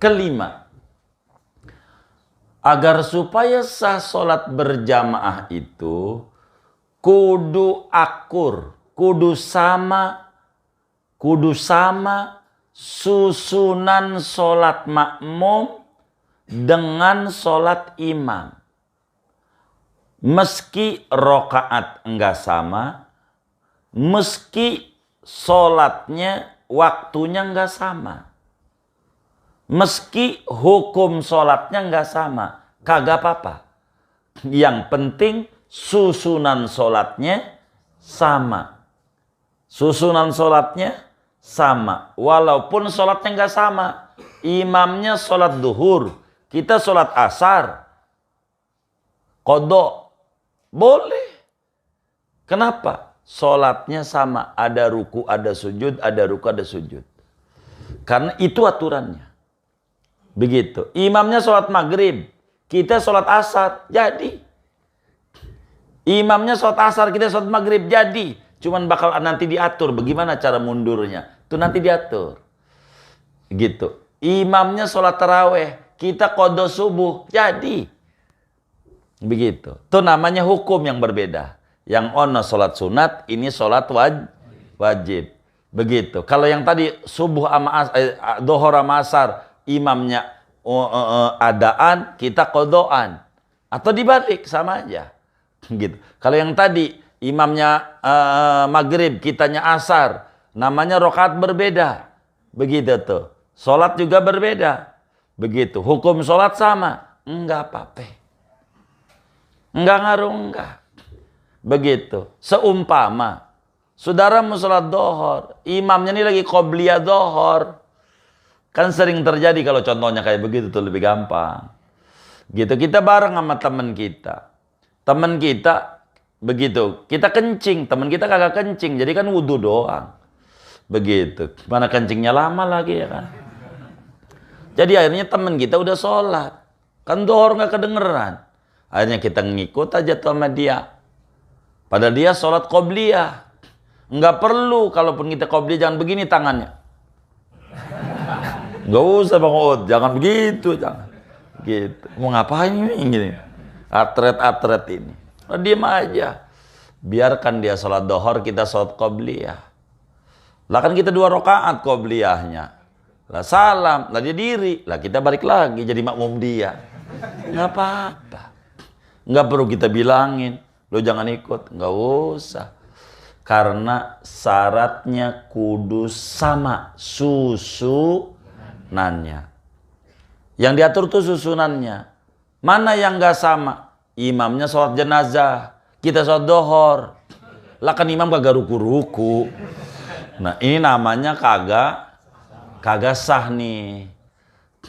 Kelima, agar supaya sah sholat berjamaah itu kudu akur, kudu sama susunan sholat makmum dengan sholat imam. Meski rokaat enggak sama, meski sholatnya waktunya enggak sama, meski hukum sholatnya enggak sama, kagak apa-apa. Yang penting susunan sholatnya sama. Susunan sholatnya sama. Walaupun sholatnya enggak sama. Imamnya sholat duhur, kita sholat asar, qadha. Boleh. Kenapa? Sholatnya sama. Ada ruku, ada sujud, ada ruku, ada sujud. Karena itu aturannya. Begitu. Imamnya sholat maghrib, kita sholat asar, jadi. Imamnya sholat asar, kita sholat maghrib, jadi. Cuman bakal nanti diatur bagaimana cara mundurnya. Itu nanti diatur. Gitu. Imamnya sholat taraweh, kita qadha subuh, jadi. Begitu. Itu namanya hukum yang berbeda. Yang ono sholat sunat, ini sholat wajib. Begitu. Kalau yang tadi subuh sama dohor sama asar, imamnya adaan, kita qadhaan. Atau dibalik, sama aja. Gitu. Kalau yang tadi imamnya maghrib, kitanya asar, namanya rokaat berbeda. Begitu tuh. Sholat juga berbeda. Begitu. Hukum sholat sama. Enggak apa-apa. Enggak ngaruh, enggak. Begitu. Seumpama saudara mau sholat dohor, imamnya ini lagi qobliyah dohor. Kan sering terjadi kalau contohnya kayak begitu tuh, lebih gampang. Gitu, kita bareng sama teman kita. Teman kita begitu, kita kencing, teman kita kagak kencing, jadi kan wudhu doang. Begitu. Mana kencingnya lama lagi ya kan. Jadi akhirnya teman kita udah sholat. Kan dohor nggak kedengeran. Akhirnya kita ngikut aja tuh sama dia. Padahal dia sholat qobliyah. Nggak perlu, kalaupun kita qobliyah jangan begini tangannya. Nggak usah Bang Ud, jangan begitu, jangan. Gitu. Mau ngapain ini? Gini. Atret-atret ini. Nah, diam aja. Biarkan dia sholat dohor, kita sholat qobliyah. Lah kan kita 2 rakaat qobliyahnya. Lah salam, lah dia diri. Lah kita balik lagi jadi makmum dia. Nggak apa-apa. Nggak perlu kita bilangin, lo jangan ikut. Nggak usah. Karena syaratnya kudu sama susunannya. Yang diatur tuh susunannya. Mana yang nggak sama? Imamnya sholat jenazah, kita sholat dohor. Lah kan imam kagak ruku-ruku. Nah ini namanya kagak sah nih.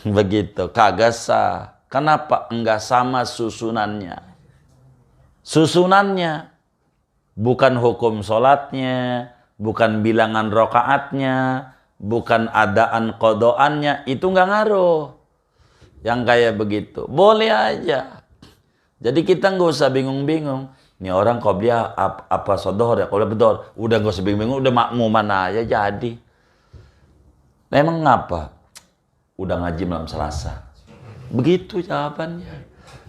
Begitu, kagak sah. Kenapa? Enggak sama susunannya. Susunannya bukan hukum sholatnya, bukan bilangan rokaatnya, bukan adaan qadhaannya, itu enggak ngaruh. Yang kayak begitu, boleh aja. Jadi kita nggak usah bingung-bingung. Ini orang qobliyah apa sodohor ya? Qobliyah betul. Udah nggak usah bingung-bingung, udah makmuman aja jadi. Nah, emang ngapa? Udah ngaji malam Selasa. Begitu jawabannya.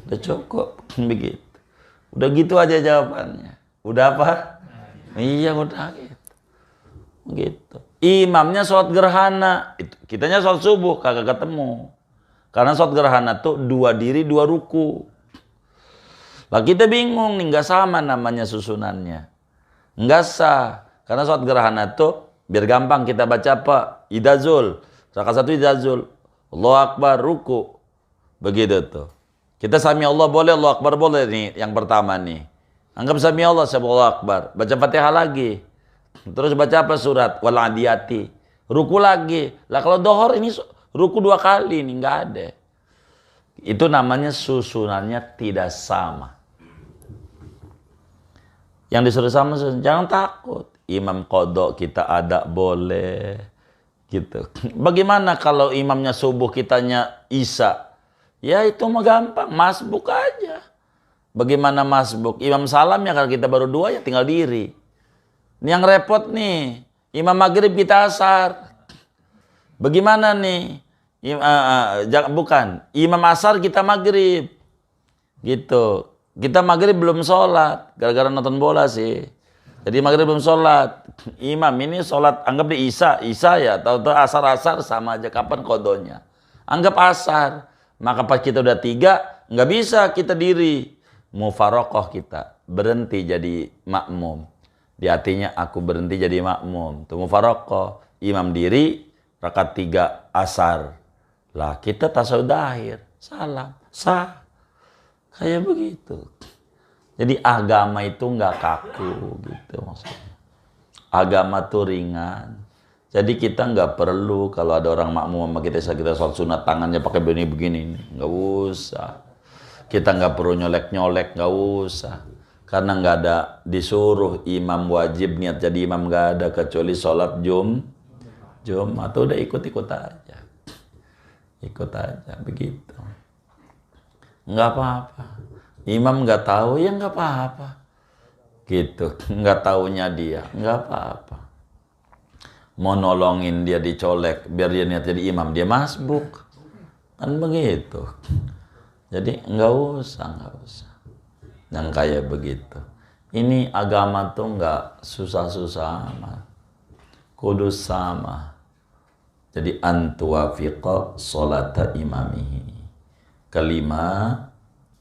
Udah cukup. Begitu. Udah gitu aja jawabannya. Udah apa? Iya udah gitu. Begitu. Imamnya sholat gerhana. Kitanya sholat subuh kagak ketemu. Karena sholat gerhana tuh 2 diri 2 ruku. Lah kita bingung nih, nggak sama namanya susunannya. Nggak sah. Karena sholat gerhana tuh biar gampang kita baca apa? Idazul. Rakaat 1 idazul. Allahu Akbar ruku. Begitu tuh. Kita sami Allah boleh, Allah Akbar boleh nih yang pertama nih. Anggap sami Allah, Allah Akbar. Baca Fatihah lagi. Terus baca apa surat? Wal adiyati. Ruku lagi. Lah kalau dohor ini ruku 2 kali nih, nggak ada. Itu namanya susunannya tidak sama. Yang disuruh sama, jangan takut. Imam qadha kita ada boleh. Gitu. Bagaimana kalau imamnya subuh kitanya isya? Ya itu mah gampang, masbuk aja. Bagaimana masbuk? Imam salam ya kalau kita baru 2 ya tinggal diri. Ini yang repot nih. Imam maghrib kita asar. Bagaimana nih? Bukan. Imam asar kita maghrib. Gitu. Kita maghrib belum sholat. Gara-gara nonton bola sih. Jadi maghrib belum sholat. Imam ini sholat, anggap di Isya. Isya ya, tahu-tahu asar-asar sama aja. Kapan kodonya? Anggap asar. Maka pas kita udah 3, nggak bisa kita diri. Mufarokoh kita. Berhenti jadi makmum. Di hatinya aku berhenti jadi makmum. Itu mufarokoh. Imam diri, rakaat 3 asar. Lah kita tasawuf akhir. Salam. Sah. Kayak begitu. Jadi agama itu nggak kaku gitu maksudnya. Agama tuh ringan. Jadi kita nggak perlu kalau ada orang makmum sama kita sholat sunat tangannya pakai begini, nggak usah. Kita nggak perlu nyolek-nyolek, nggak usah. Karena nggak ada disuruh imam wajib niat jadi imam, nggak ada kecuali sholat Jumat. Udah ikut-ikut aja. Ikut aja begitu. Nggak apa-apa. Imam nggak tahu ya nggak apa-apa. Gitu. Nggak taunya dia nggak apa-apa. Mau nolongin dia dicolek biar dia niat jadi imam, dia masbuk. Kan begitu. Jadi nggak usah. Yang kayak begitu. Ini agama tuh nggak susah-susah amat. Kudus sama. Jadi antuwafiqa sholata imamihi. Kelima,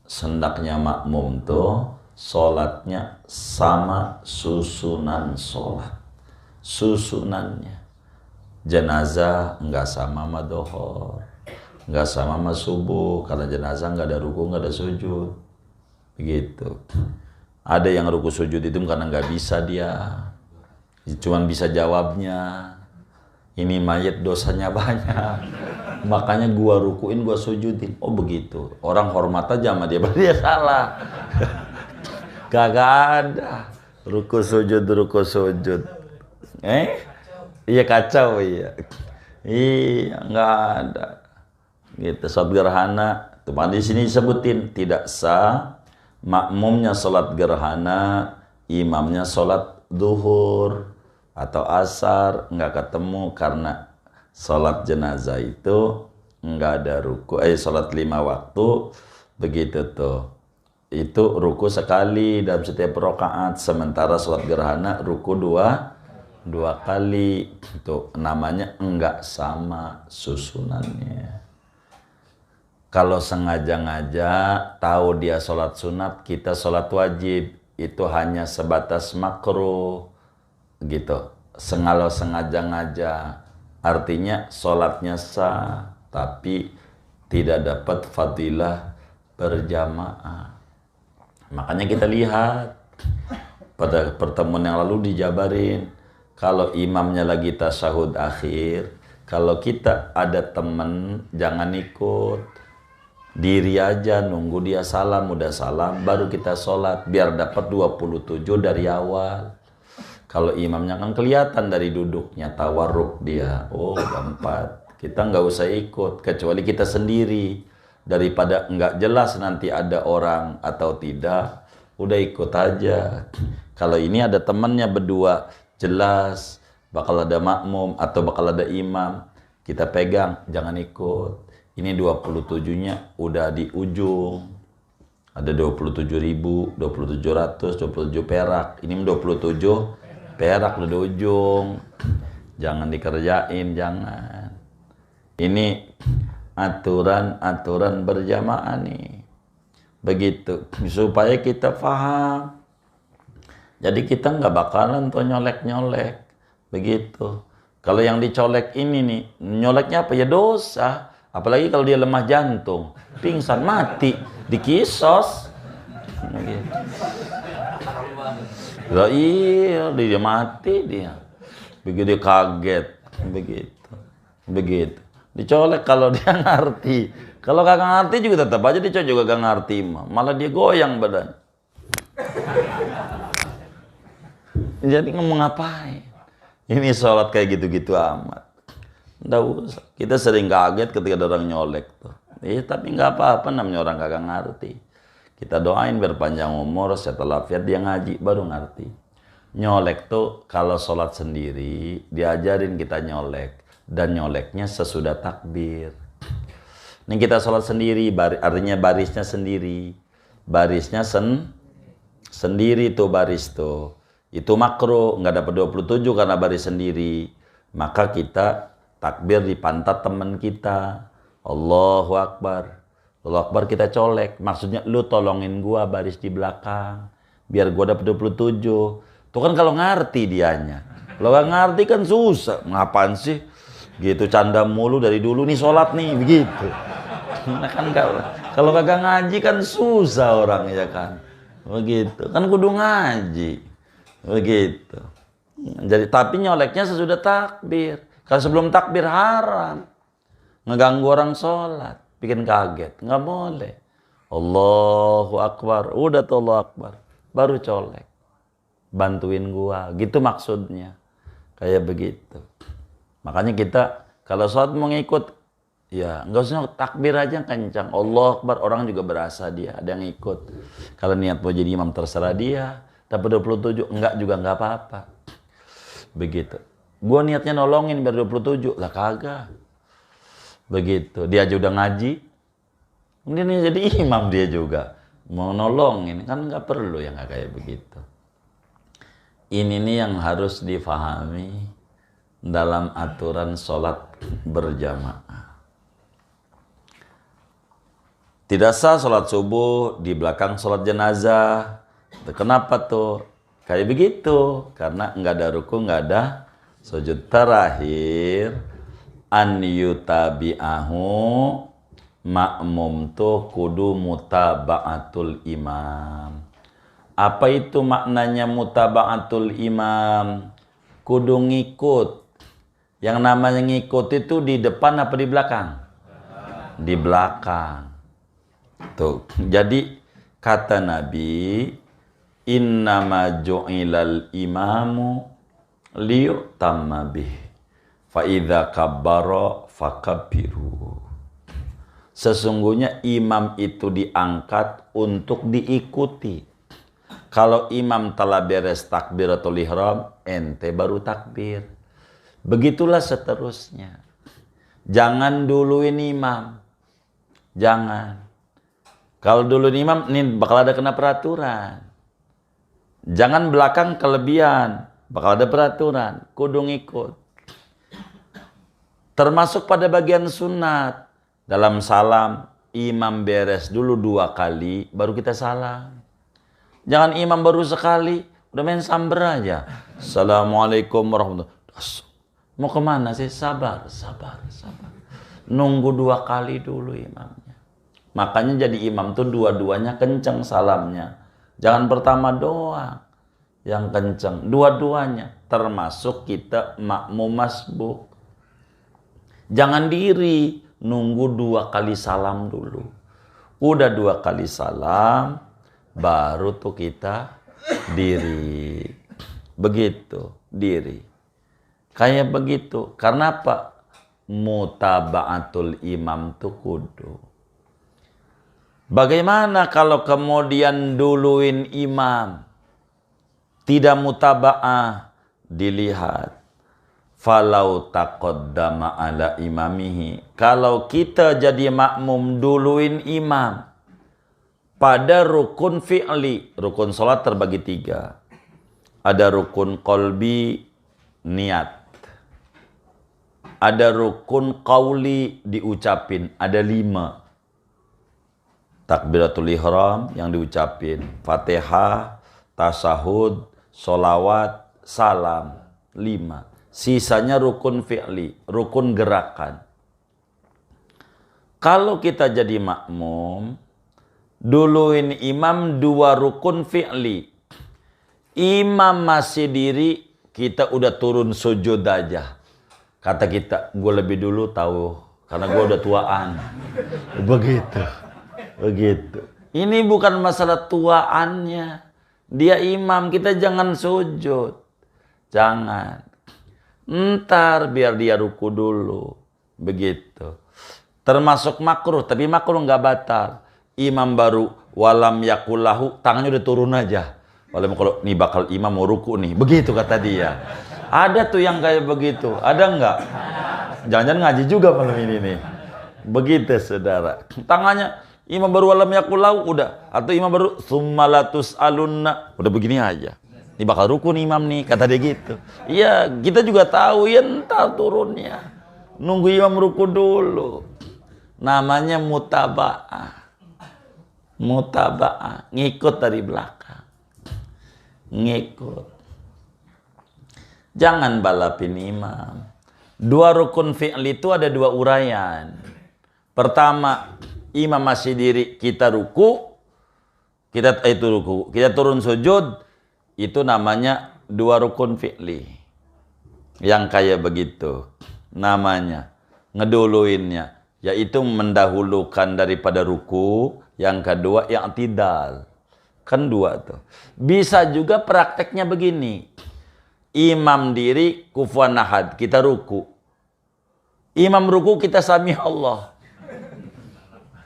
sendaknya makmum tuh sholatnya sama susunan sholat. Susunannya. Jenazah nggak sama sama dohor. Nggak sama sama subuh. Karena jenazah nggak ada ruku, nggak ada sujud. Begitu. Ada yang ruku sujud itu karena nggak bisa dia. Cuman bisa jawabnya. Ini mayat dosanya banyak. Makanya gua rukuin, gua sujudin. Oh begitu. Orang hormat aja sama dia. Berarti dia salah. Kagak ada. Ruku sujud. Iya kacau iya. Iya nggak ada. Gitu. Sholat gerhana. Tuh di sini disebutin tidak sah. Makmumnya sholat gerhana, imamnya sholat duhur atau asar, nggak ketemu karena sholat jenazah itu nggak ada ruku. Sholat 5 waktu begitu tuh. Itu ruku sekali dalam setiap rakaat, sementara sholat gerhana ruku dua kali. Itu namanya enggak sama susunannya. Kalau sengaja-ngaja tahu dia sholat sunat, kita sholat wajib, itu hanya sebatas makruh gitu. Kalau sengaja-ngaja artinya sholatnya sah, tapi tidak dapat fadilah berjamaah. Makanya kita lihat pada pertemuan yang lalu dijabarin, kalau imamnya lagi tasyahud akhir, kalau kita ada temen jangan ikut. Diri aja nunggu dia salam, udah salam baru kita sholat biar dapat 27 dari awal. Kalau imamnya kan kelihatan dari duduknya tawarruk dia, oh udah 4. Kita nggak usah ikut kecuali kita sendiri, daripada nggak jelas nanti ada orang atau tidak, udah ikut aja. Kalau ini ada temannya berdua jelas bakal ada makmum atau bakal ada imam, kita pegang, jangan ikut. Ini 27-nya udah di ujung. Ada 27.000, 2700, 27 perak. Ini 27 perak udah di ujung. Jangan dikerjain, jangan. Ini aturan berjamaah nih. Begitu. Supaya kita paham. Jadi kita nggak bakalan tuh nyolek-nyolek. Begitu. Kalau yang dicolek ini nih, nyoleknya apa ya dosa. Apalagi kalau dia lemah jantung, pingsan, mati, dikisos. Lah iya, dia mati dia. Begitu dia kaget, begitu. Dicolek kalau dia ngerti. Kalau kagak ngerti juga tetap aja dicolek juga gak ngerti, malah dia goyang badan. Jadi ngomong ngapain? Ini sholat kayak gitu-gitu amat. Nggak usah. Kita sering kaget ketika ada orang nyolek tuh. Tapi nggak apa-apa, namanya orang kagak ngerti. Kita doain biar panjang umur, setelah wafat dia ngaji baru ngerti. Nyolek tuh kalau sholat sendiri diajarin kita nyolek, dan nyoleknya sesudah takbir. Ini kita sholat sendiri, artinya barisnya sendiri. Barisnya sendiri tuh baris tuh. Itu makruh, nggak dapat 27 karena baris sendiri. Maka kita takbir di pantat teman kita. Allahu Akbar. Allahu Akbar kita colek. Maksudnya lu tolongin gua baris di belakang. Biar gua dapat 27. Tuh kan kalau ngerti dianya. Kalau nggak ngerti kan susah. Ngapain sih? Gitu canda mulu dari dulu nih sholat nih. Begitu. Nah kan kalau kagak ngaji kan susah orang ya kan. Begitu. Kan kudu ngaji. Begitu. Jadi tapi nyoleknya sesudah takbir. Kalau sebelum takbir haram. Ngeganggu orang sholat. Bikin kaget. Nggak boleh. Allahu Akbar. Udah tuh Allahu Akbar. Baru colek. Bantuin gua. Gitu maksudnya. Kayak begitu. Makanya kita kalau sholat mau ngikut. Ya, nggak usah takbir aja kencang. Allahu Akbar, orang juga berasa dia, ada yang ikut. Kalau niat mau jadi imam terserah dia. Dapat 27, enggak juga nggak apa-apa. Begitu. Gua niatnya nolongin biar 27, lah kagak. Begitu. Dia aja udah ngaji. Kemudian dia jadi imam dia juga. Mau nolongin, kan nggak perlu yang nggak kayak begitu. Ini nih yang harus difahami dalam aturan sholat berjamaah. Tidak sah sholat subuh di belakang sholat jenazah. Kenapa tuh? Kayak begitu. Karena nggak ada ruku, nggak ada sujud. Terakhir, an yutabi'ahu makmum tuh kudu mutaba'atul imam. Apa itu maknanya mutaba'atul imam? Kudu ngikut. Yang namanya ngikut itu di depan apa di belakang? Di belakang. Tuh, jadi kata Nabi, innama ju'ilal imamu liyutamma bih, fa idza kabbara fakabbiru. Sesungguhnya imam itu diangkat untuk diikuti. Kalau imam telah beres takbiratul ihram, ente baru takbir. Begitulah seterusnya. Jangan duluin imam. Jangan. Kalau dulu imam, ini bakal ada kena peraturan. Jangan belakang kelebihan. Bakal ada peraturan. Kudu ngikut. Termasuk pada bagian sunat. Dalam salam, imam beres dulu 2 kali, baru kita salam. Jangan imam baru sekali, udah main samber aja. Assalamualaikum warahmatullahi wabarakatuh. Mau kemana sih? Sabar. Nunggu 2 kali dulu imamnya. Makanya jadi imam tuh dua-duanya kenceng salamnya. Jangan pertama doang yang kenceng. Dua-duanya. Termasuk kita makmum masbuk. Jangan diri. Nunggu 2 kali salam dulu. Udah 2 kali salam. Baru tuh kita diri. Begitu. Diri. Kayak begitu. Karena apa? Mutaba'atul imam tuh kudu. Bagaimana kalau kemudian duluin imam? Tidak mutaba'ah. Dilihat. Falau taqaddama ala imamihi. Kalau kita jadi makmum duluin imam. Pada rukun fi'li. Rukun sholat terbagi 3. Ada rukun qalbi, niat. Ada rukun qauli, diucapin. Ada 5. Takbiratul ihram yang diucapin. Fatihah, tasahud, sholawat, salam. 5. Sisanya rukun fi'li, rukun gerakan. Kalau kita jadi makmum, duluin imam 2 rukun fi'li. Imam masih diri, kita udah turun sujud aja. Kata kita, gue lebih dulu tahu, karena gue udah tuaan. Begitu. Ini bukan masalah tuaannya. Dia imam, kita jangan sujud. Jangan. Ntar biar dia ruku dulu. Begitu. Termasuk makruh, tapi makruh nggak batal. Imam baru walam yakulahu, tangannya udah turun aja. Walam kalau nih bakal imam mau ruku nih. Begitu kata dia. Ada tuh yang kayak begitu. Ada nggak? Jangan-jangan ngaji juga malam ini nih. Begitu saudara. Tangannya imam baru alam yakulau udah, atau imam baru summalatus alunna, udah begini aja. Ini bakal rukun imam nih, kata dia gitu. Iya, kita juga tahu ya entar turunnya. Nunggu imam rukun dulu. Namanya mutaba'ah. Mutaba'ah, ngikut dari belakang. Ngikut. Jangan balapin imam. Dua rukun fi'li itu ada dua uraian. Pertama, imam masih diri, kita ruku, kita turun sujud, itu namanya dua rukun fi'li. Yang kayak begitu namanya ngeduluinnya, yaitu mendahulukan daripada ruku, yang kedua i'tidal. Kan dua tuh. Bisa juga prakteknya begini. Imam diri kufuwan ahad, kita ruku. Imam ruku, kita sami Allah.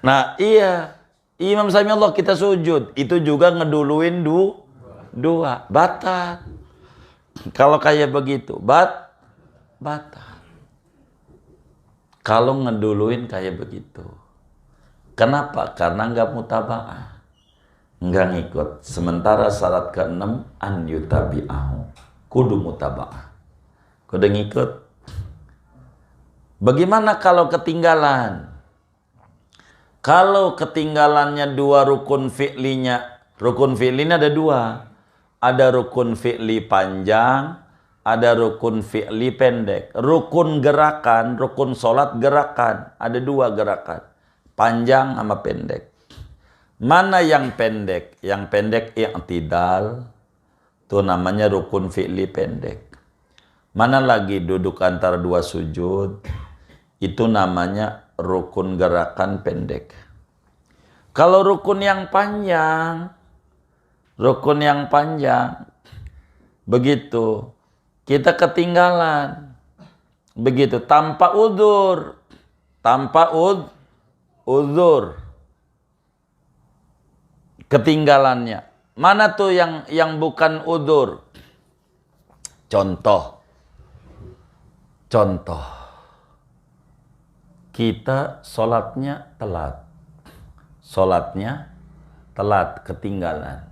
Nah iya, imam sami Allah, kita sujud. Itu juga ngeduluin dua. Batal. Kalau kayak begitu, batal. Kalau ngeduluin kayak begitu. Kenapa? Karena nggak mutaba'ah. Nggak ngikut. Sementara syarat ke-6, an yutabi'ahu. Kudu mutaba'ah. Kudu ngikut. Bagaimana kalau ketinggalan? Kalau ketinggalannya dua rukun fi'linya. Rukun fi'linya ada dua. Ada rukun fi'li panjang, ada rukun fi'li pendek. Rukun gerakan, rukun sholat gerakan. Ada dua gerakan. Panjang sama pendek. Mana yang pendek? Yang pendek i'tidal. Itu namanya rukun fi'li pendek. Mana lagi duduk antara dua sujud? Itu namanya rukun gerakan pendek. Kalau rukun yang panjang, begitu, kita ketinggalan. Begitu, tanpa udzur. Ketinggalannya. Mana tuh yang bukan udzur? Contoh. Kita sholatnya telat, ketinggalan.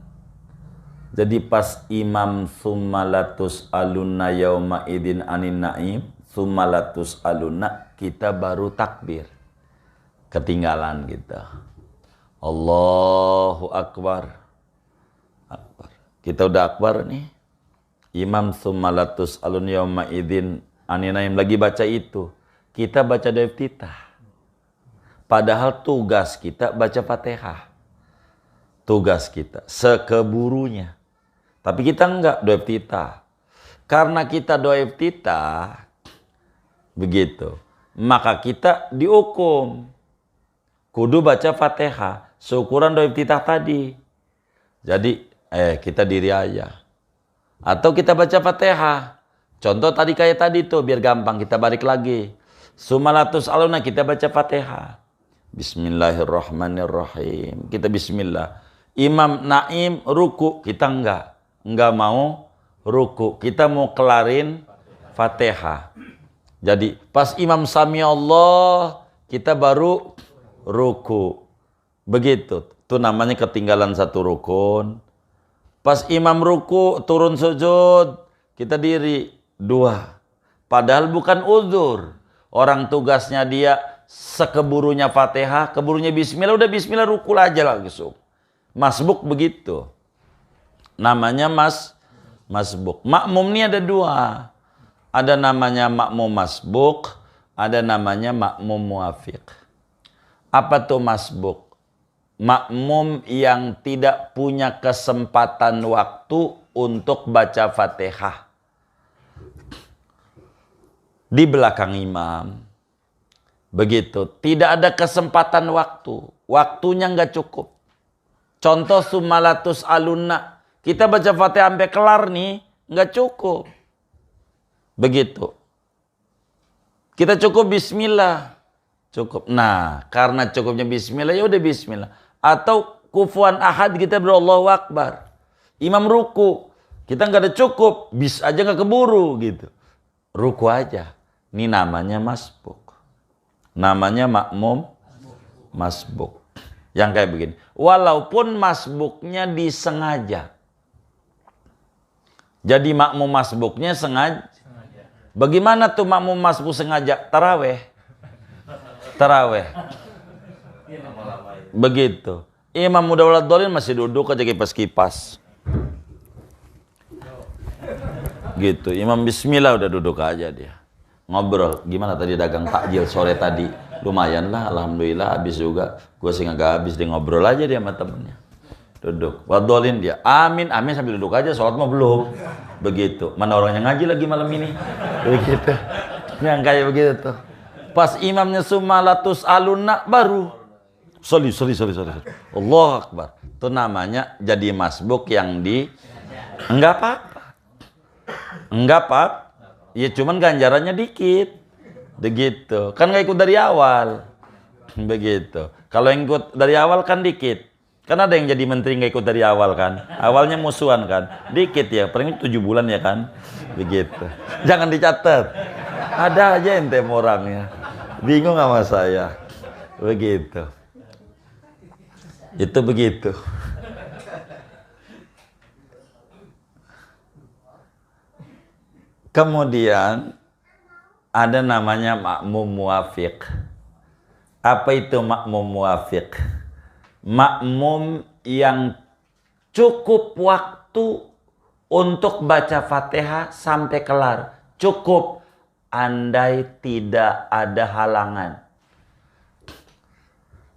Jadi pas imam summalatus alunna yauma idin anin naim, summalatus alunna, kita baru takbir. Ketinggalan kita. Allahu Akbar. Kita udah akbar nih. Imam summalatus alun yauma idin anin naim lagi baca itu. Kita baca doa iftitah. Padahal tugas kita baca Fatihah. Tugas kita sekeburunya. Tapi kita enggak doa iftitah. Karena kita doa iftitah begitu, maka kita dihukum kudu baca Fatihah seukuran doa iftitah tadi. Jadi kita diri aja. Atau kita baca Fatihah. Contoh tadi kayak tadi tuh biar gampang kita balik lagi. Summalatus aluna kita baca Fatihah. Bismillahirrahmanirrahim. Kita bismillah. Imam naim ruku, kita enggak mau ruku. Kita mau kelarin Fatihah. Jadi pas imam sami Allah, kita baru ruku. Begitu. Itu namanya ketinggalan satu rukun. Pas imam ruku, turun sujud, kita diri. Dua. Padahal bukan udzur. Orang tugasnya dia sekeburunya Fatihah, keburunya bismillah, udah bismillah rukul aja langsung. Masbuk begitu. Namanya masbuk. Makmum ini ada dua. Ada namanya makmum masbuk, ada namanya makmum muafiq. Apa tuh masbuk? Makmum yang tidak punya kesempatan waktu untuk baca Fatihah. Di belakang imam. Begitu. Tidak ada kesempatan waktu. Waktunya nggak cukup. Contoh summalatus alunna. Kita baca Fatihah sampai kelar nih. Nggak cukup. Begitu. Kita cukup bismillah. Cukup. Nah, karena cukupnya bismillah, ya udah bismillah. Atau kufuwan ahad kita berallahu akbar. Imam ruku. Kita nggak ada cukup. Bis aja nggak keburu gitu. Ruku aja. Ini namanya masbuk. Namanya makmum masbuk. Yang kayak begini. Walaupun masbuknya disengaja. Jadi makmum masbuknya sengaja. Bagaimana tuh makmum masbuk sengaja? Taraweh. Taraweh. Begitu. Imam Mudawwalad Dhalin masih duduk aja kipas-kipas. Gitu. Imam Bismillah udah duduk aja dia. Ngobrol. Gimana tadi dagang takjil sore tadi? Lumayan lah, alhamdulillah habis juga. Gue sih nggak habis, dia ngobrol aja dia sama temennya. Duduk. Wadolin dia. Amin, amin sambil duduk aja, sholat mah belum. Begitu. Mana orang yang ngaji lagi malam ini? Begitu. Yang kayak begitu tuh. Pas imamnya sumalatus aluna baru. Sorry. Allah Akbar. Itu namanya jadi masbuk yang enggak apa-apa. Enggak apa-apa. Ya cuman ganjarannya dikit. Begitu. Kan nggak ikut dari awal. Begitu. Kalau yang ikut dari awal kan dikit. Kan ada yang jadi menteri nggak ikut dari awal kan. Awalnya musuhan kan. Dikit ya. Paling 7 bulan ya kan. Begitu. Jangan dicatat. Ada aja ente orangnya. Bingung sama saya. Begitu. Itu begitu. Kemudian ada namanya makmum muwafiq. Apa itu makmum muwafiq? Makmum yang cukup waktu untuk baca Fatihah sampai kelar. Cukup andai tidak ada halangan.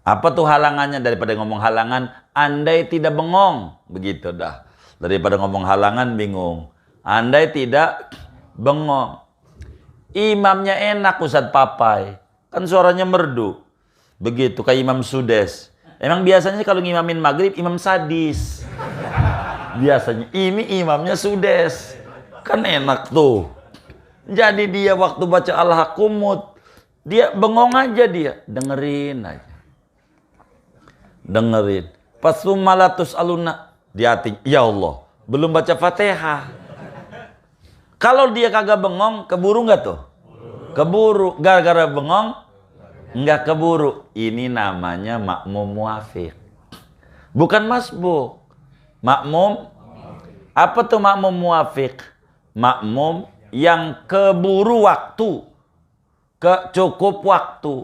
Apa tuh halangannya? Daripada ngomong halangan, andai tidak bengong. Begitu dah. Daripada ngomong halangan bingung. Andai tidak bengong. Imamnya enak Ustadz Papai. Kan suaranya merdu. Begitu kayak Imam Sudes. Emang biasanya kalau ngimamin maghrib imam sadis. Biasanya ini imamnya Sudes. Kan enak tuh. Jadi dia waktu baca Al-Hakumut, dia bengong aja dia. Dengerin aja. Dengerin. Pas sumalatus aluna. Di hati, ya Allah, belum baca Fatihah. Kalau dia kagak bengong, keburu nggak tuh? Keburu. Gara-gara bengong, nggak keburu. Ini namanya makmum muwafiq. Bukan masbuk. Makmum. Apa tuh makmum muwafiq? Makmum yang keburu waktu. Cukup waktu.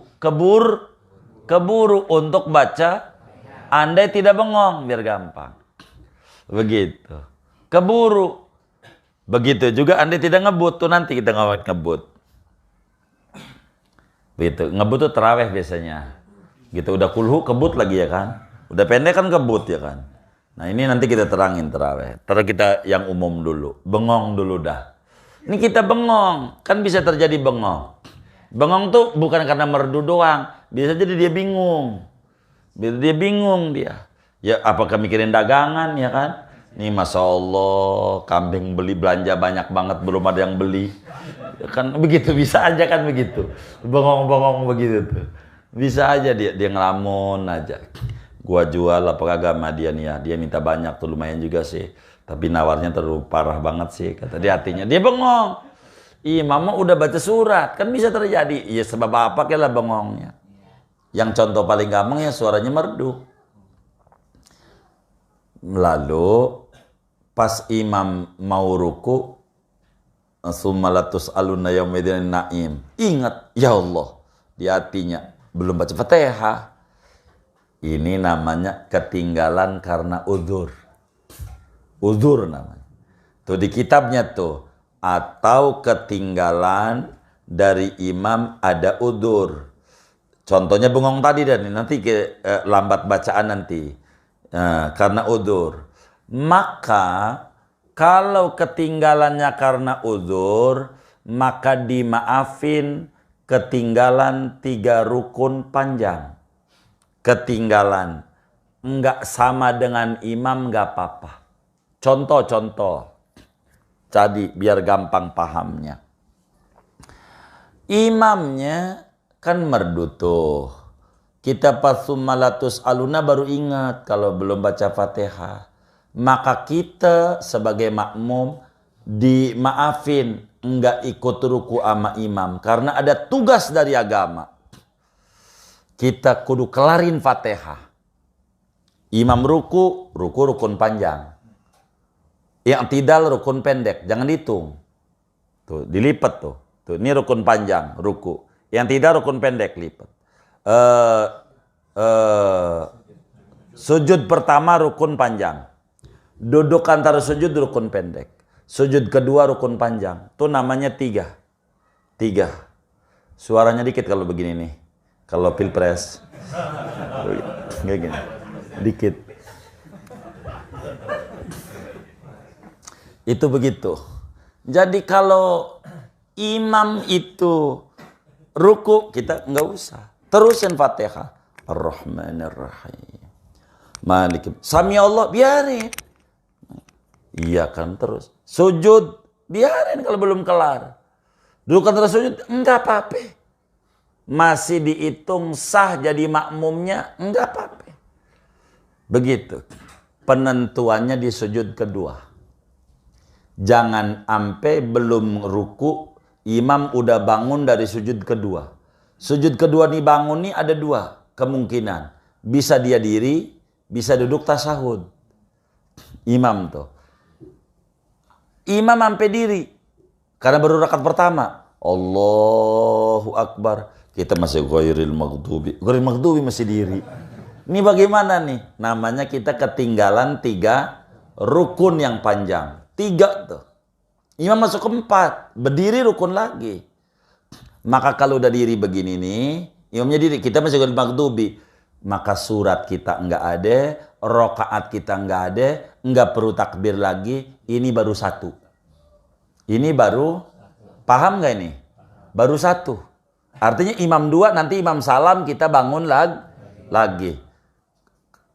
Keburu untuk baca. Andai tidak bengong, biar gampang. Begitu. Keburu. Begitu juga andai tidak ngebut, tuh nanti kita ngawet ngebut. Begitu, ngebut tuh terawih biasanya. Gitu, udah kulhu kebut lagi ya kan. Udah pendek kan kebut ya kan. Nah ini nanti kita terangin terawih. Terus kita yang umum dulu. Bengong dulu dah. Ini kita bengong. Kan bisa terjadi bengong. Bengong tuh bukan karena merdu doang. Bisa jadi dia bingung. Dia bingung dia. Ya apakah mikirin dagangan ya kan. Nih Masya Allah, kambing beli belanja banyak banget, belum ada yang beli. Kan begitu, bisa aja kan begitu. Bengong-bengong begitu tuh. Bisa aja dia ngelamun aja. Gua jual apa kagak sama dia nih ya. Dia minta banyak tuh, lumayan juga sih. Tapi nawarnya terlalu parah banget sih. Kata dia hatinya, dia bengong. Ih mama udah baca surat, kan bisa terjadi. Iya sebab apa kayak lah bengongnya. Yang contoh paling gampang ya suaranya merdu. Lalu pas imam mau ruku, sumalatus aluna yaumidin naim. Ingat, ya Allah, di hatinya belum baca Fatihah. Ini namanya ketinggalan karena udzur. Udzur namanya. Tuh di kitabnya tuh, atau ketinggalan dari imam ada udzur. Contohnya bengong tadi dan nanti lambat bacaan nanti. Karena udzur. Maka kalau ketinggalannya karena udzur, maka dimaafin ketinggalan 3 rukun panjang. Ketinggalan enggak sama dengan imam enggak apa-apa. Contoh-contoh. Jadi biar gampang pahamnya. Imamnya kan merdu tuh. Kita pas sumalatus aluna baru ingat kalau belum baca Fatihah. Maka kita sebagai makmum dimaafin enggak ikut ruku sama imam karena ada tugas dari agama. kita kudu kelarin Fatihah. Imam ruku rukun panjang. Yang tidal rukun pendek, jangan hitung. Tuh, dilipat tuh. Tuh, ini rukun panjang, ruku. Yang tidak rukun pendek, lipat. Sujud pertama rukun panjang. Duduk antara sujud rukun pendek. Sujud kedua rukun panjang. Itu namanya 3. 3. Suaranya dikit kalau begini nih. Kalau pilpres. Kayak gini. Dikit. Itu begitu. Jadi kalau imam itu ruku, kita nggak usah. Terusin Fatihah. Ar-Rahmanir-Rahim. Malik. Sami Allah, biarin. Iya kan terus. Sujud, biarin kalau belum kelar. Dulu kan terus sujud, enggak apa-apa. Masih dihitung sah jadi makmumnya, enggak apa-apa. Begitu. Penentuannya di sujud kedua. Jangan sampai belum ruku, imam udah bangun dari sujud kedua. Sujud kedua nih bangun nih ada 2 kemungkinan. Bisa dia diri, bisa duduk tasahud. Imam tuh. Imam sampai diri. Karena baru rakaat pertama. Allahu Akbar. Kita masih ghairil maghdubi. Ghairil maghdubi masih diri. Ini bagaimana nih? Namanya kita ketinggalan 3 rukun yang panjang. 3 tuh. Imam masuk ke 4. Berdiri rukun lagi. Maka kalau udah diri begini nih. Imamnya diri. Kita masih ghairil maghdubi. Maka surat kita enggak ada. Rakaat kita enggak ada. Enggak perlu takbir lagi. Ini baru 1. Ini baru, paham nggak ini? Baru 1. Artinya imam 2, nanti imam salam kita bangun lagi.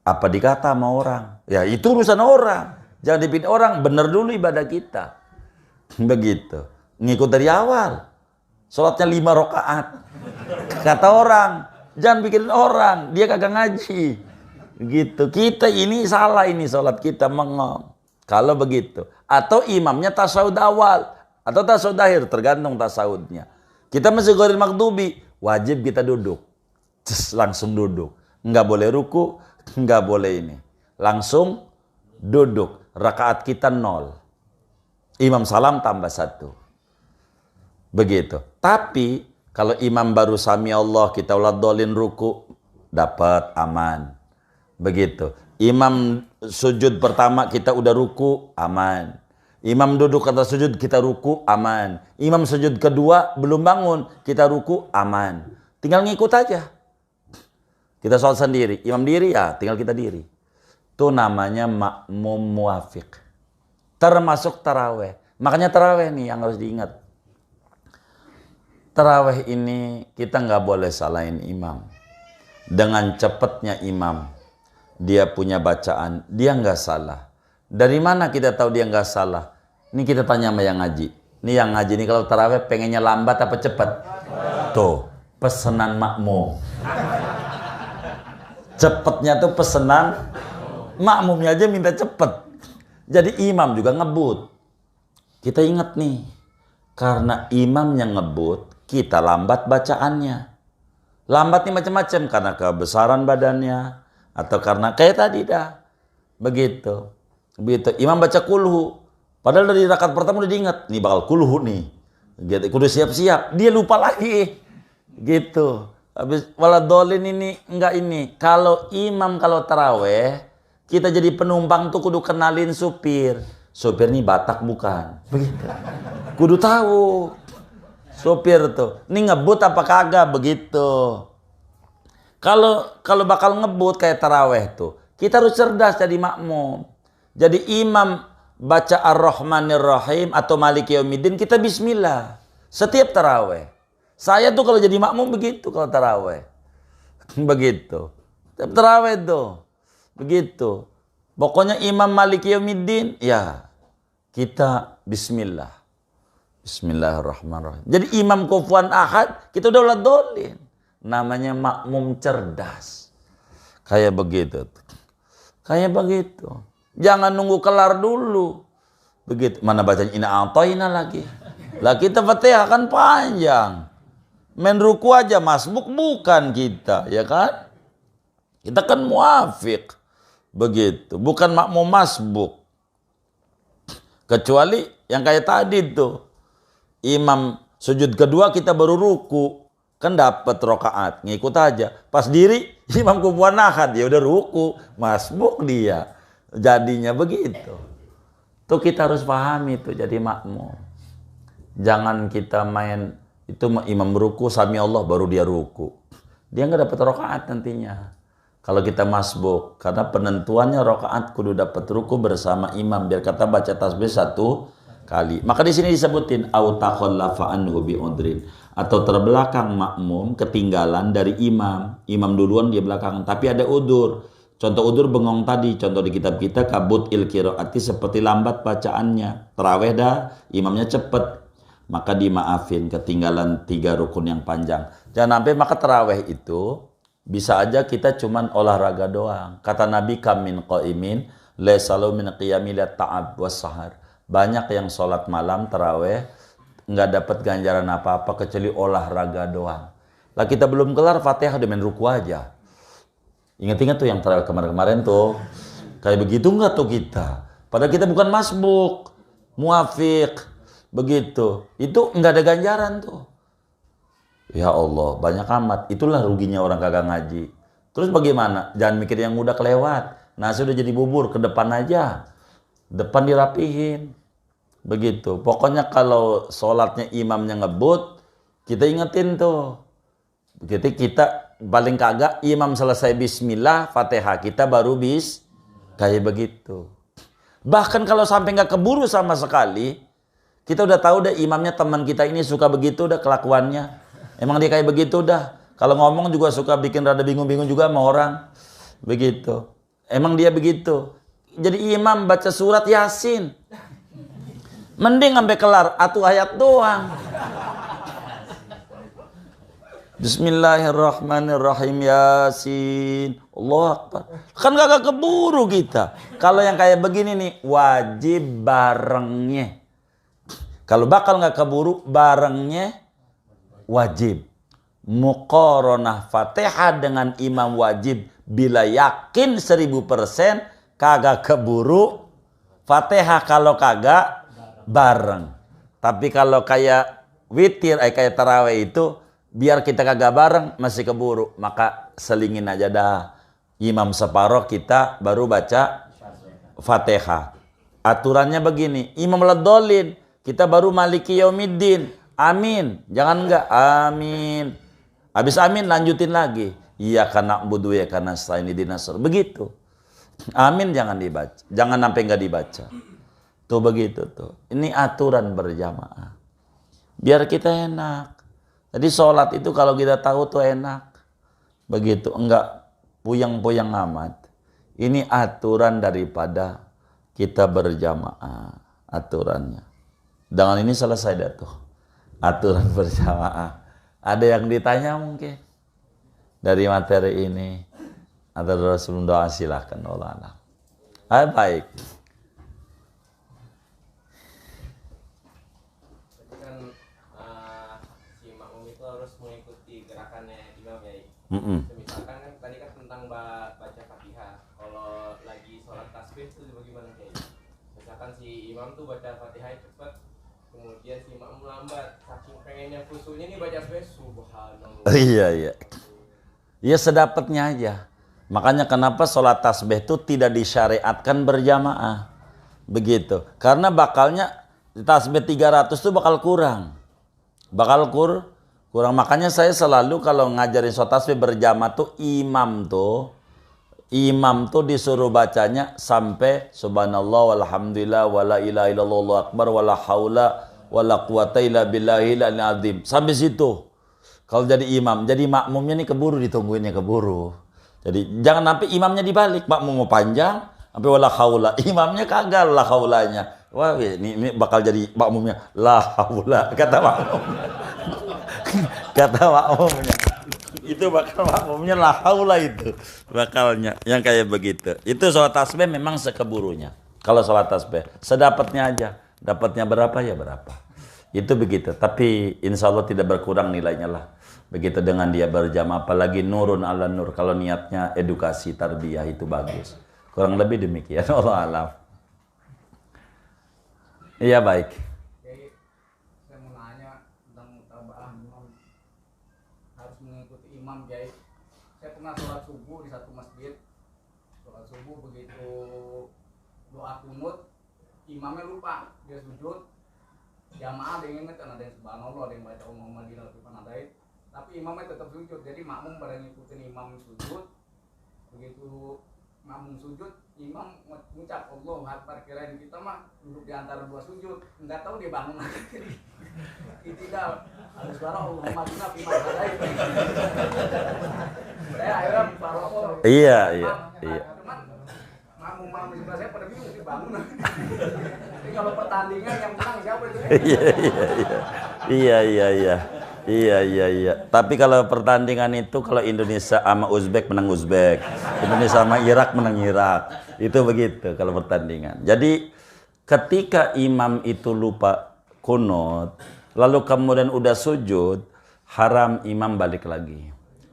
Apa dikata sama orang? Ya itu urusan orang. Jangan dipilih orang, bener dulu ibadah kita. Begitu. Ngikut dari awal. Sholatnya 5 rakaat. Kata orang, jangan bikin orang, dia kagak ngaji. Gitu. Kita ini salah ini sholat kita mengong. Kalau begitu. Atau imamnya tasawud awal. Atau tasawud akhir. Tergantung tasawudnya. Kita masih ghairil maghdubi. Wajib kita duduk. Langsung duduk. Nggak boleh ruku. Nggak boleh ini. Langsung duduk. Rakaat kita 0. Imam salam tambah 1. Begitu. Tapi kalau imam baru sami Allah. Kita ulat dolin ruku. Dapat aman. Begitu. Imam sujud pertama kita udah ruku, aman. Imam duduk kata sujud, kita ruku, aman. Imam sujud kedua, belum bangun, kita ruku, aman. Tinggal ngikut aja. Kita sholat sendiri. Imam diri, ya tinggal kita diri. Itu namanya makmum muafiq. Termasuk taraweh. Makanya taraweh nih yang harus diingat. Taraweh ini kita nggak boleh salahin imam. Dengan cepatnya imam. Dia punya bacaan, dia nggak salah. Dari mana kita tahu dia nggak salah? Ini kita tanya sama yang ngaji. Ini yang ngaji ini kalau taraweh pengennya lambat apa cepat? Tuh, pesanan makmum. Cepatnya tuh pesanan makmumnya aja minta cepet. Jadi imam juga ngebut. Kita ingat nih, karena imam yang ngebut, kita lambat bacaannya. Lambat nih macam-macam karena kebesaran badannya. Atau karena kayak tadi dah. Begitu. Begitu. Imam baca kulhu. Padahal dari rakaat pertama udah diingat. Nih bakal kulhu nih. Gitu. Kudu siap-siap. Dia lupa lagi. Gitu. Habis waladolin ini. Enggak ini. Kalau imam kalau taraweh. Kita jadi penumpang tuh kudu kenalin supir. Supir nih Batak bukan. Begitu. Kudu tahu. Supir tuh. Ini ngebut apa kagak. Begitu. Kalau bakal ngebut kayak taraweh tuh, kita harus cerdas jadi makmum. Jadi imam baca Ar-Rahmanir-Rahim atau Maliki Yaumiddin, kita bismillah. Setiap taraweh. Saya tuh kalau jadi makmum begitu kalau taraweh. Begitu. Setiap taraweh tuh. Begitu. Pokoknya imam Maliki Yaumiddin, ya kita bismillah. Bismillahirrahmanirrahim. Jadi imam kufuwan ahad, kita udah ulat dolin. Namanya makmum cerdas. Kayak begitu. Kayak begitu. Jangan nunggu kelar dulu. Begitu. Mana bacanya ina atoina lagi. Lah kita Fatihah kan panjang. Main ruku aja masbuk bukan kita, ya kan? Kita kan muafiq. Begitu, bukan makmum masbuk. Kecuali yang kayak tadi tuh. Imam sujud kedua kita baru ruku. Kan dapat rokaat, ngikut aja. Pas diri, imam kubuan nahan, ya udah ruku, masbuk dia. Jadinya begitu. Tuh kita harus pahami tuh jadi makmum. Jangan kita main itu imam ruku sami Allah baru dia ruku. Dia nggak dapat rokaat nantinya. Kalau kita masbuk, karena penentuannya rokaat kudu dapat ruku bersama imam biar kata baca tasbih 1 kali. Maka di sini disebutin au takhallafa anhu bi udrin, atau terbelakang makmum ketinggalan dari imam. Imam duluan dia belakang, tapi ada udur. Contoh udur bengong tadi, contoh di kitab kita kabut il qiraati seperti lambat bacaannya. Tarawih dah imamnya cepet, maka dimaafin ketinggalan 3 rukun yang panjang. Jangan sampai maka tarawih itu bisa aja kita cuman olahraga doang. Kata Nabi kamin qaimin laysalu min qiyami la ta'ab was sahar. Banyak yang sholat malam tarawih nggak dapat ganjaran apa-apa kecuali olahraga doang. Lah kita belum kelar Fatihah udah main ruku aja. Ingat-ingat tuh yang tarawih kemarin-kemarin tuh. Kayak begitu nggak tuh kita? Padahal kita bukan masbuk, muafiq. Begitu. Itu nggak ada ganjaran tuh. Ya Allah, banyak amat. Itulah ruginya orang kagak ngaji. Terus bagaimana? Jangan mikir yang udah kelewat. Nasi udah jadi bubur, ke depan aja. Depan dirapihin. Begitu. Pokoknya kalau sholatnya imamnya ngebut, kita ingetin tuh. Jadi kita paling kagak imam selesai bismillah, Fatihah kita baru kayak begitu. Bahkan kalau sampai nggak keburu sama sekali, kita udah tahu deh imamnya teman kita ini suka begitu udah kelakuannya. Emang dia kayak begitu dah. Kalau ngomong juga suka bikin rada bingung-bingung juga sama orang. Begitu. Emang dia begitu. Jadi imam baca surat Yasin. Mending sampai kelar atuh ayat doang. Bismillahirrahmanirrahim Yasin. Allahu Akbar. Kan gak keburu kita. Kalau yang kayak begini nih wajib barengnya. Kalau bakal gak keburu barengnya wajib. Muqaranah Fatihah dengan imam wajib bila yakin 1000% kagak keburu. Fatihah kalau kagak bareng. Tapi kalau kayak witir, kayak tarawih itu biar kita kagak bareng masih keburu, maka selingin aja dah. Imam separoh kita baru baca Fatihah. Aturannya begini, imam ledolin kita baru maliki yaumiddin. Amin. Jangan enggak amin. Habis amin lanjutin lagi. Iya karena budu ya karena ini dinasr. Begitu. Amin jangan dibaca. Jangan sampai enggak dibaca. Tuh begitu tuh. Ini aturan berjamaah. Biar kita enak. Jadi sholat itu kalau kita tahu tuh enak. Begitu. Enggak puyang-puyang amat. Ini aturan daripada kita berjamaah. Aturannya. Dengan ini selesai dah tuh. Aturan berjamaah. Ada yang ditanya mungkin. Dari materi ini. Ada sebelum doa silahkan. Allah. Baik. Misalkan kan tadi kan tentang baca Fatihah. Kalau lagi sholat tasbih itu bagaimana kayak? Misalkan si imam tuh baca Fatihah cepat, kemudian si imam lambat. Saking pengennya khusyuknya nih baca tasbih, subhanallah. Iya. Ya sedapatnya aja. Makanya kenapa sholat tasbih itu tidak disyariatkan berjamaah. Begitu. Karena bakalnya tasbih 300 itu bakal kurang. Kurang. Makanya saya selalu kalau ngajarin sholat tasbih berjamaah tuh imam tuh disuruh bacanya sampai subhanallah walhamdulillah wala ilaha illallah wallahu akbar wala haula wala quwata illa billahil azim. Sampai situ. Kalau jadi imam, jadi makmumnya nih keburu ditungguinnya keburu. Jadi jangan sampai imamnya dibalik, makmum mau panjang sampai wala haula. Imamnya kagak la haulanya. Wah, ini bakal jadi makmumnya la haula kata makmumnya. Kata makmumnya. Itu bakal makmumnya la haula itu. Bakalnya yang kayak begitu. Itu sholat tasbih memang sekeburunya. Kalau sholat tasbih sedapatnya aja. Dapatnya berapa ya berapa. Itu begitu. Tapi insya Allah tidak berkurang nilainya lah. Begitu dengan dia berjamaah, apalagi nurun ala nur, kalau niatnya edukasi tarbiyah itu bagus. Kurang lebih demikian. Allah alam. Iya, baik. Jadi saya mau nanya tentang mutaba'ah imam, harus mengikuti imam, Kiai. Saya pernah sholat subuh di satu masjid. Sholat subuh begitu doa kunut, imamnya lupa, dia sujud. Jamaah ada yang ingat kan, ada yang subhanallah, ada yang baca Muhammadillah Tuhanadait, tapi imamnya tetap sujud. Jadi makmum pada ngikutin imam sujud. Begitu makmum sujud, imam mengucap Allahu Akbar, kirain kita mah duduk di antara dua sujud, nggak tahu dia bangun lagi. Itidal, ada suara Muhammadillah Tuhanadait. Saya akhirnya baru Iya. cuman makmum sebelah saya pada bingung dia bangun. Jadi kalau pertandingan yang menang siapa itu? Iya. Tapi kalau pertandingan itu, kalau Indonesia sama Uzbek menang Uzbek, Indonesia sama Irak menang Irak, itu begitu kalau pertandingan. Jadi ketika imam itu lupa kunut, lalu kemudian udah sujud, haram imam balik lagi.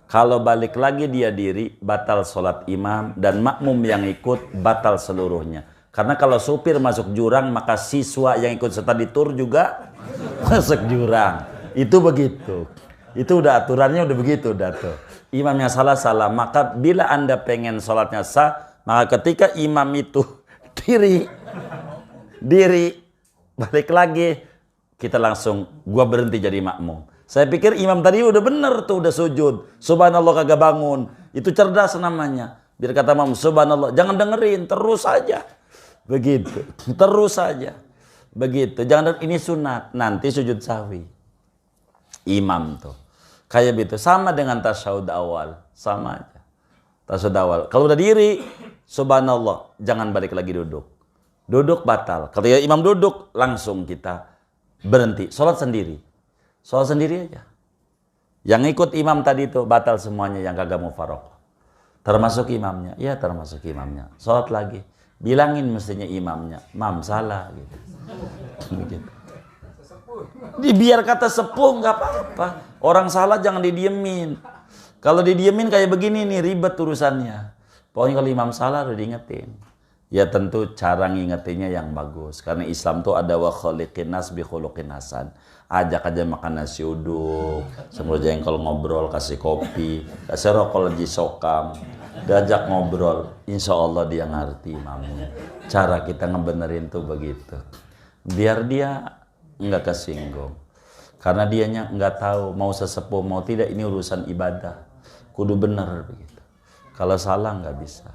Kalau balik lagi dia diri, batal sholat imam, dan makmum yang ikut batal seluruhnya. Karena kalau supir masuk jurang, maka siswa yang ikut serta di tur juga masuk jurang. Itu begitu. Itu udah aturannya udah begitu, tuh. Imamnya salah. Maka bila Anda pengen sholatnya sah, maka ketika imam itu diri balik lagi, kita langsung, gua berhenti jadi makmum. Saya pikir imam tadi udah bener tuh, udah sujud. Subhanallah kagak bangun. Itu cerdas namanya. Biar kata makmum, subhanallah. Jangan dengerin, terus aja. Begitu. Terus saja. Begitu. Jangan, ini sunat. Nanti sujud sahwi. Imam tuh. Kayak gitu. Sama dengan tasyahud awal. Sama aja. Tasyahud awal. Kalau udah diri, subhanallah. Jangan balik lagi duduk. Duduk batal. Kalau ya imam duduk, langsung kita berhenti. Sholat sendiri. Sholat sendiri aja. Yang ikut imam tadi itu batal semuanya, yang kagak mufaraqah. Termasuk imamnya. Ya, termasuk imamnya. Sholat lagi. Bilangin mestinya imamnya, mam salah gitu. Begitu. Biar kata sepuh nggak apa-apa. Orang salah jangan didiemin. Kalau didiemin kayak begini nih, ribet urusannya. Pokoknya kalau imam salah udah diingetin. Ya tentu cara ngingetinnya yang bagus. Karena Islam tuh ada wa khaliqin nas bi khuluqin hasan. Ajak aja makan nasi uduk, semur jengkol, ngobrol, kasih kopi, kasih rokok lagi sokam, diajak ngobrol, insya Allah dia ngerti mamu. Cara kita ngebenerin tuh begitu, biar dia nggak kesinggung, karena dianya nggak tahu mau sesepuh mau tidak, ini urusan ibadah, kudu bener begitu. Kalau salah nggak bisa,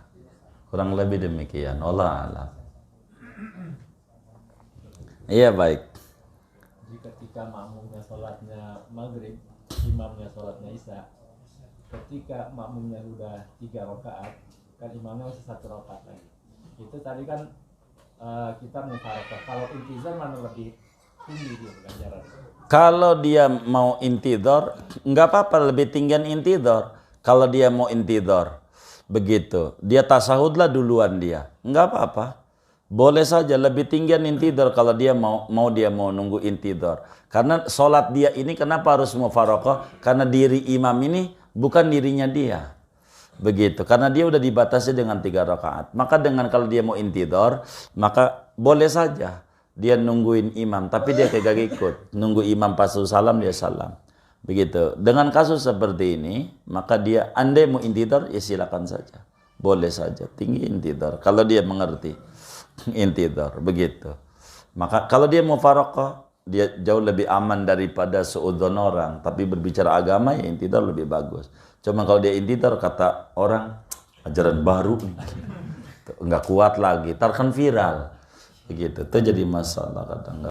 kurang lebih demikian. Allah alam. Iya baik. Ketika makmumnya sholatnya maghrib, imamnya sholatnya isya, ketika makmumnya udah 3 rakaat, kan imamnya masih 1 rakaat lagi. Itu tadi kan kita mufaraqah. Kalau intizar mana lebih tinggi dia ganjaran? Kalau dia mau intidor, nggak apa-apa, lebih tinggian intidor. Kalau dia mau intidor, begitu, dia tasahudlah duluan dia, nggak apa-apa. Boleh saja lebih tinggian intidor kalau dia mau nunggu intidor. Karena sholat dia ini kenapa harus mufaraqah? Karena diri imam ini bukan dirinya dia. Begitu. Karena dia udah dibatasi dengan 3 rakaat. Maka dengan kalau dia mau intidor, maka boleh saja dia nungguin imam. Tapi dia kagak ikut. Nunggu imam pas salam, dia salam. Begitu. Dengan kasus seperti ini, maka dia andai mau intidor, ya silakan saja. Boleh saja. Tinggi intidor. Kalau dia mengerti. Intidor. Begitu. Maka kalau dia mufaraqah, dia jauh lebih aman daripada seudon orang. Tapi berbicara agama, ya intidor lebih bagus. Cuma kalau dia intidor, kata orang, ajaran baru nih. Nggak kuat lagi. Ntar kan viral. Begitu. Itu jadi masalah kadang.